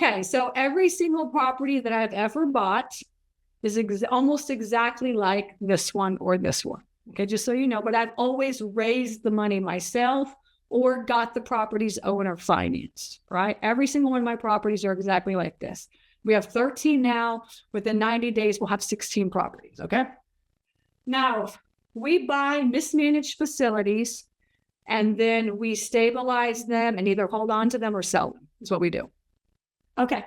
Okay, so every single property that I've ever bought is almost exactly like this one or this one. Okay, just so you know, but I've always raised the money myself or got the property's owner financed, right? Every single one of my properties are exactly like this. We have 13 now. Within 90 days, we'll have 16 properties, okay? Now, we buy mismanaged facilities and then we stabilize them and either hold on to them or sell them. Is what we do. Okay.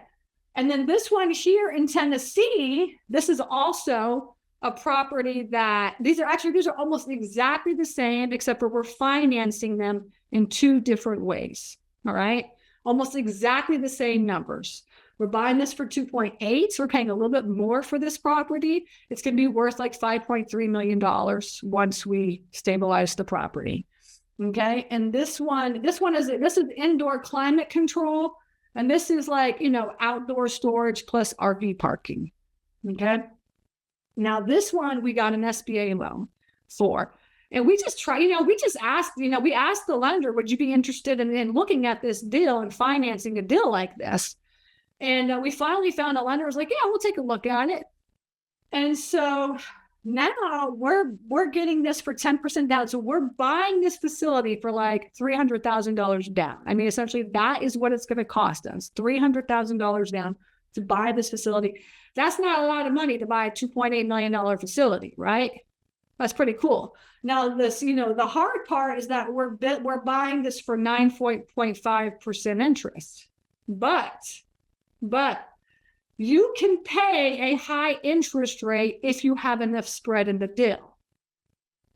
And then this one here in Tennessee, this is also a property that these are almost exactly the same, except for we're financing them in two different ways. All right. Almost exactly the same numbers. We're buying this for 2.8. So we're paying a little bit more for this property. It's going to be worth like $5.3 million once we stabilize the property. Okay. And this is indoor climate control. And this is like, outdoor storage plus RV parking. Okay. Now this one, we got an SBA loan for, and we just asked the lender, would you be interested in looking at this deal and financing a deal like this? And we finally found a lender who was like, yeah, we'll take a look at it. And so now we're getting this for 10% down. So we're buying this facility for like $300,000 down. I mean, essentially that is what it's going to cost us, $300,000 down to buy this facility. That's not a lot of money to buy a $2.8 million facility, right? That's pretty cool. Now this, the hard part is that we're buying this for 9.5% interest, but you can pay a high interest rate if you have enough spread in the deal.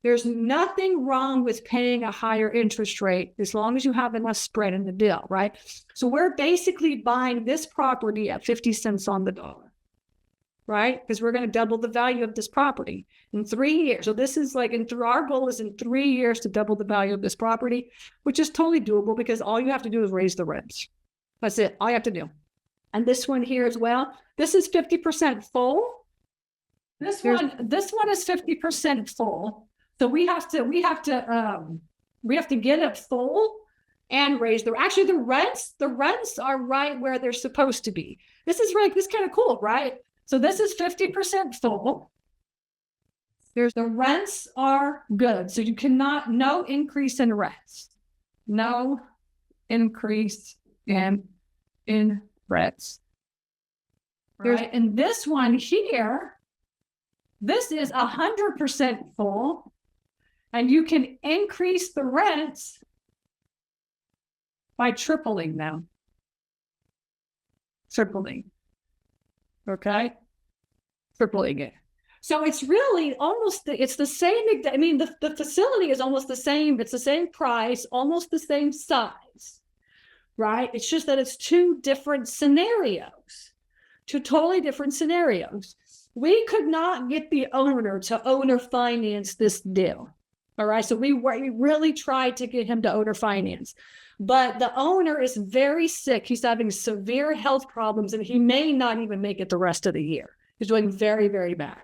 There's nothing wrong with paying a higher interest rate as long as you have enough spread in the deal, right? So we're basically buying this property at 50 cents on the dollar, right? Because we're going to double the value of this property in 3 years. So this is like, our goal is in 3 years to double the value of this property, which is totally doable because all you have to do is raise the rents. That's it. All you have to do. And this one here as well. This is 50% full. This one is 50% full. So we have to get it full and raise the rents are right where they're supposed to be. This is kind of cool, right? So this is 50% full. The rents are good. So no increase in rents. No increase in rents. Right. And this one here, this is 100% full, and you can increase the rents by tripling them. Okay. Tripling it. So it's really it's the same. I mean, the facility is almost the same. It's the same price, almost the same size. Right? It's just that it's two different scenarios, two totally different scenarios. We could not get the owner to owner finance this deal. All right. So we really tried to get him to owner finance, but the owner is very sick. He's having severe health problems and he may not even make it the rest of the year. He's doing very, very bad.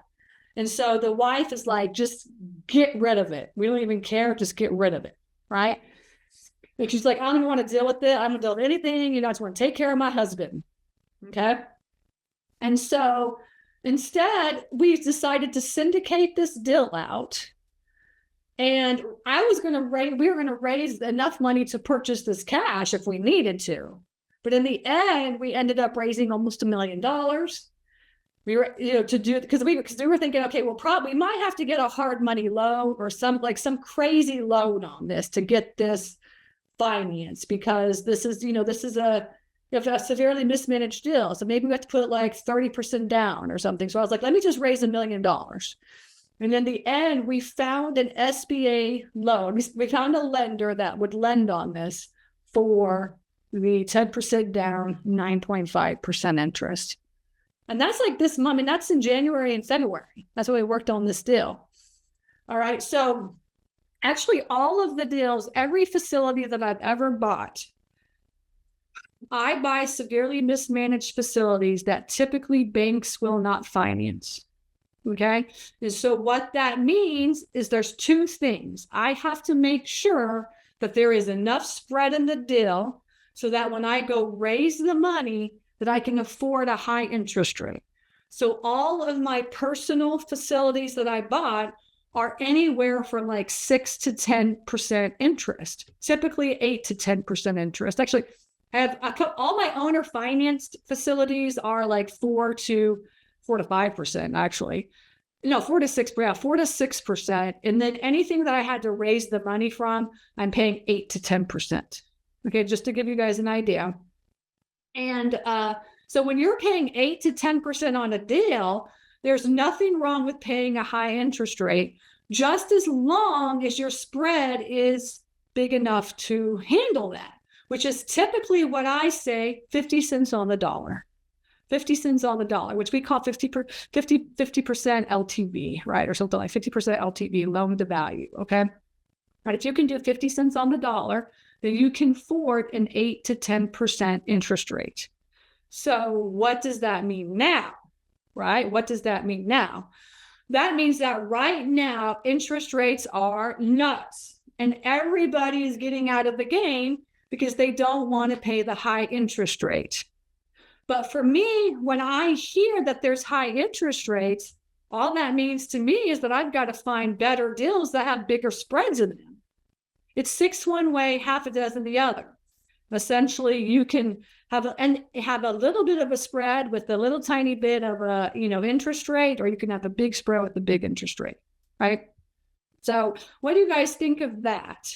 And so the wife is like, just get rid of it. We don't even care. Just get rid of it. Right. And she's like, I don't even want to deal with it. I don't deal with anything. I just want to take care of my husband. Okay. And so instead, we decided to syndicate this deal out. And we were going to raise enough money to purchase this cash if we needed to. But in the end, we ended up raising almost $1 million. We were, because we were thinking, okay, we might have to get a hard money loan or some crazy loan on this to get this finance, because this is a severely mismanaged deal. So maybe we have to put like 30% down or something. So I was like, let me just raise $1 million. And in the end, we found an SBA loan. We found a lender that would lend on this for the 10% down, 9.5% interest. And that's like this month. I mean, that's in January and February. That's when we worked on this deal. All right. So actually, all of the deals, every facility that I've ever bought, I buy severely mismanaged facilities that typically banks will not finance. Okay. And so what that means is there's two things. I have to make sure that there is enough spread in the deal so that when I go raise the money, that I can afford a high interest rate. So all of my personal facilities that I bought are anywhere from like 6 to 10% interest, typically 8 to 10% interest. Actually, all my owner financed facilities are like 4 to 5%, actually. No, 4 to 6, yeah, 4 to 6%. And then anything that I had to raise the money from, I'm paying 8 to 10%. Okay, just to give you guys an idea. And so when you're paying 8 to 10% on a deal, there's nothing wrong with paying a high interest rate, just as long as your spread is big enough to handle that, which is typically what I say, 50 cents on the dollar. 50 cents on the dollar, which we call 50% LTV, right? Or something like 50% LTV, loan to value, okay? Right, if you can do 50 cents on the dollar, then you can afford an 8 to 10% interest rate. So what does that mean now, right? What does that mean now? That means that right now, interest rates are nuts, and everybody is getting out of the game because they don't want to pay the high interest rate. But for me, when I hear that there's high interest rates, all that means to me is that I've got to find better deals that have bigger spreads in them. It's 6 one way, half a dozen the other. Essentially, you can have a little bit of a spread with a little tiny bit of a interest rate, or you can have a big spread with a big interest rate, right? So what do you guys think of that?